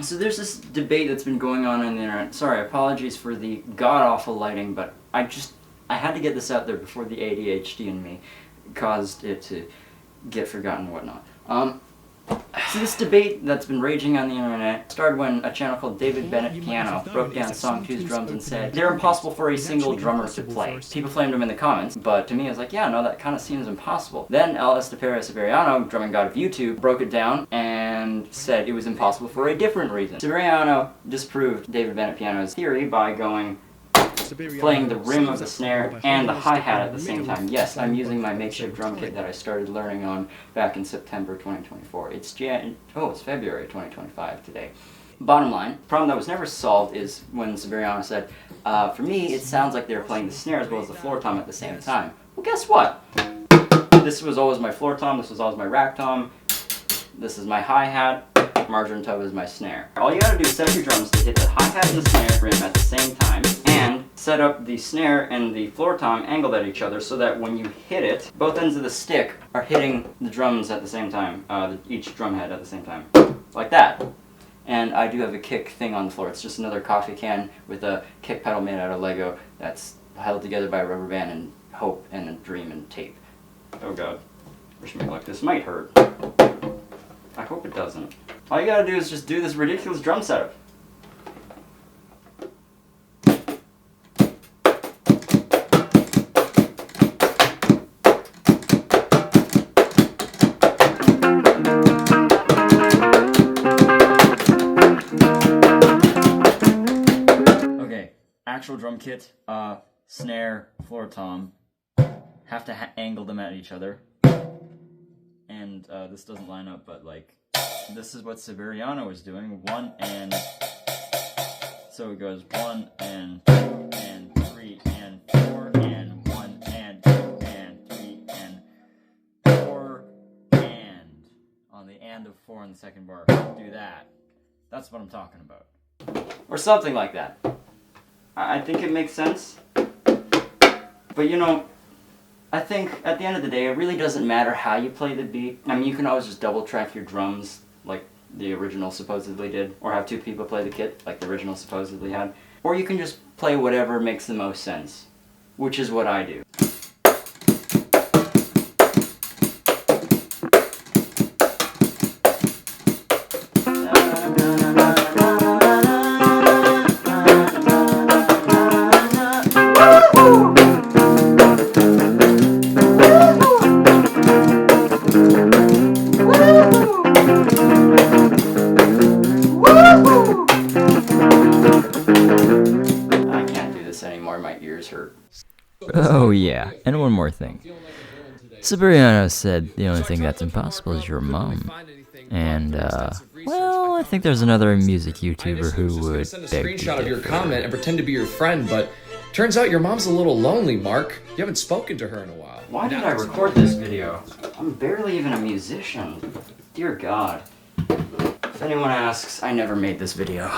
So there's this debate that's been going on the internet. Sorry, apologies for the god-awful lighting, but I had to get this out there before the ADHD in me caused it to get forgotten and whatnot. So this debate that's been raging on the internet started when a channel called David Bennett Piano broke down Song 2's drums and said they're impossible for a single drummer to play. People flamed him in the comments, but to me I was like, yeah, no, that kind of seems impossible. Then El Estepero Severiano, drumming god of YouTube, broke it down and said it was impossible for a different reason. Severiano disproved David Bennett Piano's theory by playing the rim of the snare and the hi-hat at the same time. Yes, I'm using my makeshift drum kit that I started learning on back in September 2024. It's February 2025 today. Bottom line, problem that was never solved is when Severiano said, for me, it sounds like they were playing the snare as well as the floor tom at the same time. Well, guess what? This was always my floor tom, this was always my rack tom, this is my hi-hat, margarine tub is my snare. All you gotta do is set up your drums to hit the hi-hat and the snare rim at the same time, and set up the snare and the floor tom angled at each other so that when you hit it, both ends of the stick are hitting the drums at the same time, each drum head at the same time, like that. And I do have a kick thing on the floor. It's just another coffee can with a kick pedal made out of Lego that's held together by a rubber band and hope and a dream and tape. Oh god, wish me luck. This might hurt. I hope it doesn't. All you gotta do is just do this ridiculous drum setup. Okay, actual drum kit, snare, floor tom, have to angle them at each other. And this doesn't line up, but like, this is what Severiano is doing. 1 and, so it goes 1 and 2 and 3 and 4 and 1 and 2 and 3 and 4 and on the and of 4 on the second bar. Do that. That's what I'm talking about. Or something like that. I think it makes sense. But you know, I think at the end of the day, it really doesn't matter how you play the beat. I mean, you can always just double track your drums like the original supposedly did, or have 2 people play the kit like the original supposedly had. Or you can just play whatever makes the most sense, which is what I do. My ears hurt. Oh yeah, and one more thing. Severiano said the only thing that's impossible is your mom. And, well, I think there's another music YouTuber who would send a screenshot of your comment and pretend to be your friend, but turns out your mom's a little lonely, Mark. You haven't spoken to her in a while. Why did I record this video? I'm barely even a musician. Dear God. If anyone asks, I never made this video.